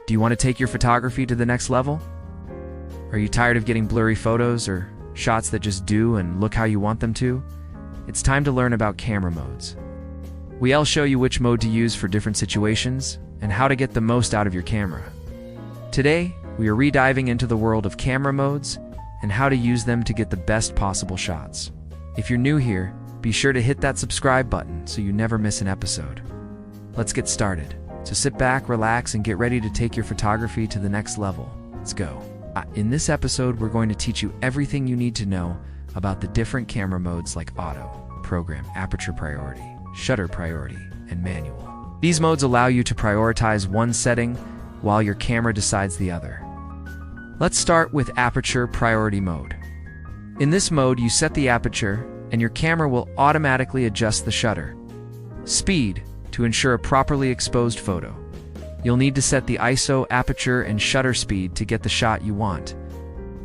Do you want to take your photography to the next level? Are you tired of getting blurry photos or shots that just do and look how you want them to? It's time to learn about camera modes. We'll show you which mode to use for different situations and how to get the most out of your camera. Today, we are rediving into the world of camera modes and how to use them to get the best possible shots. If you're new here, be sure to hit that subscribe button so you never miss an episode. Let's get started. So sit back, relax, and get ready to take your photography to the next level. Let's go. In this episode, we're going to teach you everything you need to know about the different camera modes like auto, program, aperture priority, shutter priority, and manual. These modes allow you to prioritize one setting while your camera decides the other. Let's start with aperture priority mode. In this mode, you set the aperture and your camera will automatically adjust the shutter speed to ensure a properly exposed photo. You'll need to set the ISO, aperture, and shutter speed to get the shot you want.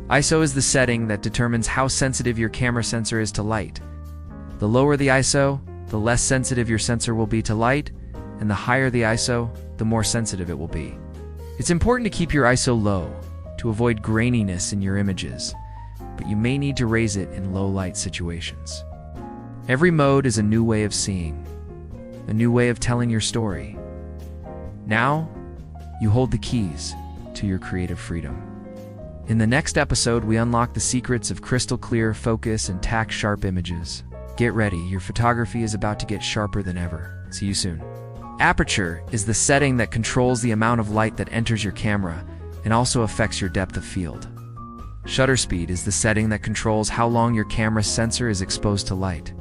ISO is the setting that determines how sensitive your camera sensor is to light. The lower the ISO, the less sensitive your sensor will be to light, and the higher the ISO, the more sensitive it will be. It's important to keep your ISO low to avoid graininess in your images, but you may need to raise it in low light situations. Every mode is a new way of seeing, a new way of telling your story. Now, you hold the keys to your creative freedom. In the next episode, we unlock the secrets of crystal clear, focus, and tack-sharp images. Get ready, your photography is about to get sharper than ever. See you soon. Aperture is the setting that controls the amount of light that enters your camera and also affects your depth of field. Shutter speed is the setting that controls how long your camera's sensor is exposed to light.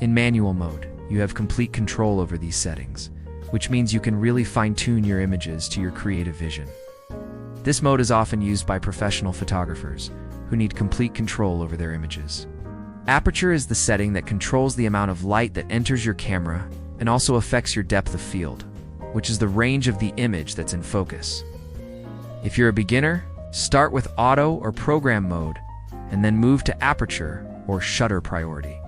In manual mode, you have complete control over these settings, which means you can really fine-tune your images to your creative vision. This mode is often used by professional photographers who need complete control over their images. Aperture is the setting that controls the amount of light that enters your camera and also affects your depth of field, which is the range of the image that's in focus. If you're a beginner, start with auto or program mode and then move to aperture or shutter priority.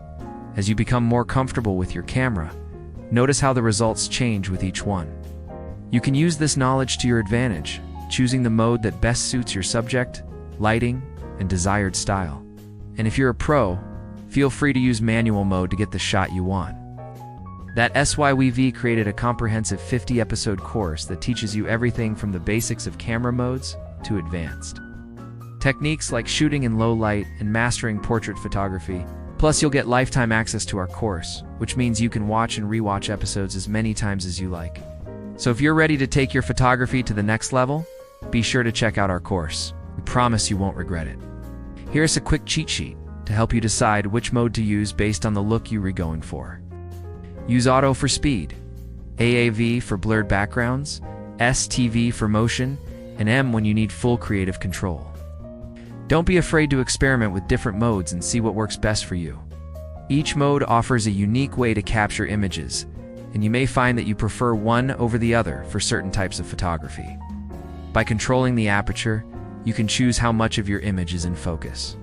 As you become more comfortable with your camera, notice how the results change with each one. You can use this knowledge to your advantage, choosing the mode that best suits your subject, lighting, and desired style. And if you're a pro, feel free to use manual mode to get the shot you want. That SYWV created a comprehensive 50-episode course that teaches you everything from the basics of camera modes to advanced techniques like shooting in low light and mastering portrait photography. Plus, you'll get lifetime access to our course, which means you can watch and rewatch episodes as many times as you like. So if you're ready to take your photography to the next level, be sure to check out our course. We promise you won't regret it. Here's a quick cheat sheet to help you decide which mode to use based on the look you're going for. Use auto for speed, AAV for blurred backgrounds, STV for motion, and M when you need full creative control. Don't be afraid to experiment with different modes and see what works best for you. Each mode offers a unique way to capture images, and you may find that you prefer one over the other for certain types of photography. By controlling the aperture, you can choose how much of your image is in focus.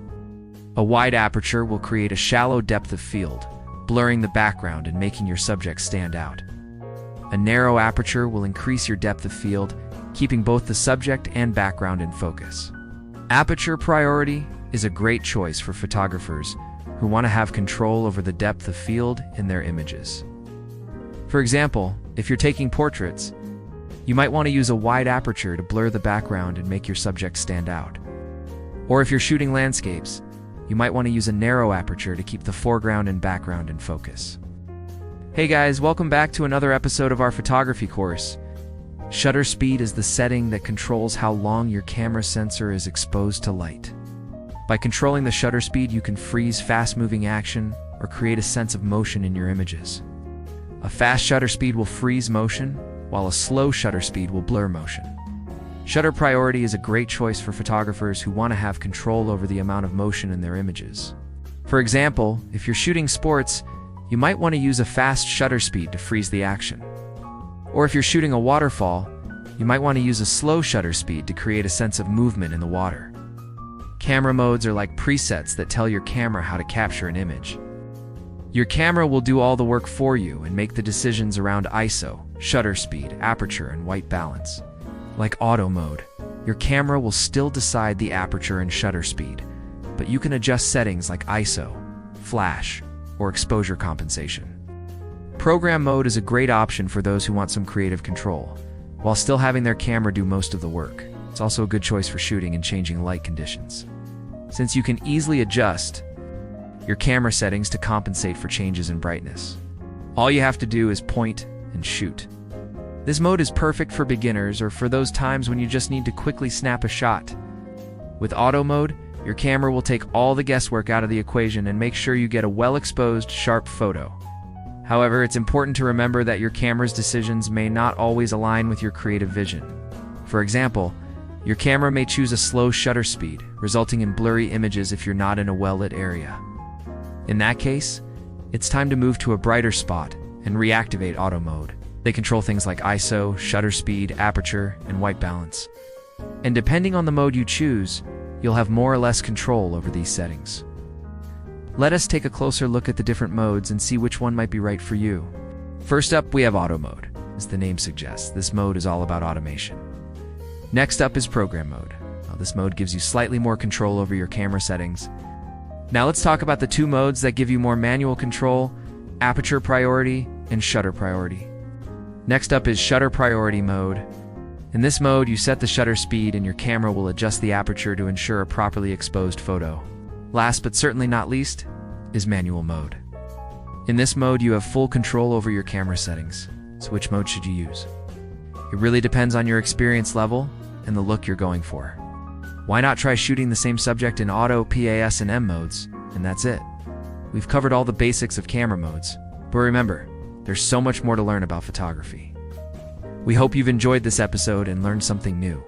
A wide aperture will create a shallow depth of field, blurring the background and making your subject stand out. A narrow aperture will increase your depth of field, keeping both the subject and background in focus. Aperture priority is a great choice for photographers who want to have control over the depth of field in their images. For example, if you're taking portraits, you might want to use a wide aperture to blur the background and make your subject stand out. Or if you're shooting landscapes, you might want to use a narrow aperture to keep the foreground and background in focus. Hey guys, welcome back to another episode of our photography course. Shutter speed is the setting that controls how long your camera sensor is exposed to light. By controlling the shutter speed, you can freeze fast-moving action or create a sense of motion in your images. A fast shutter speed will freeze motion, while a slow shutter speed will blur motion. Shutter priority is a great choice for photographers who want to have control over the amount of motion in their images. For example, if you're shooting sports, you might want to use a fast shutter speed to freeze the action. Or if you're shooting a waterfall, you might want to use a slow shutter speed to create a sense of movement in the water. Camera modes are like presets that tell your camera how to capture an image. Your camera will do all the work for you and make the decisions around ISO, shutter speed, aperture, and white balance. Like auto mode, your camera will still decide the aperture and shutter speed, but you can adjust settings like ISO, flash, or exposure compensation. Program mode is a great option for those who want some creative control, while still having their camera do most of the work. It's also a good choice for shooting and changing light conditions, since you can easily adjust your camera settings to compensate for changes in brightness. All you have to do is point and shoot. This mode is perfect for beginners or for those times when you just need to quickly snap a shot. With auto mode, your camera will take all the guesswork out of the equation and make sure you get a well-exposed, sharp photo. However, it's important to remember that your camera's decisions may not always align with your creative vision. For example, your camera may choose a slow shutter speed, resulting in blurry images if you're not in a well-lit area. In that case, it's time to move to a brighter spot and reactivate auto mode. They control things like ISO, shutter speed, aperture, and white balance. And depending on the mode you choose, you'll have more or less control over these settings. Let us take a closer look at the different modes and see which one might be right for you. First up, we have auto mode. As the name suggests, this mode is all about automation. Next up is program mode. Now, this mode gives you slightly more control over your camera settings. Now let's talk about the two modes that give you more manual control: aperture priority and shutter priority. Next up is shutter priority mode. In this mode, you set the shutter speed and your camera will adjust the aperture to ensure a properly exposed photo. Last but certainly not least is manual mode. In this mode, you have full control over your camera settings. So which mode should you use? It really depends on your experience level and the look you're going for. Why not try shooting the same subject in auto, PAS, and M modes, and that's it. We've covered all the basics of camera modes, but remember, there's so much more to learn about photography. We hope you've enjoyed this episode and learned something new.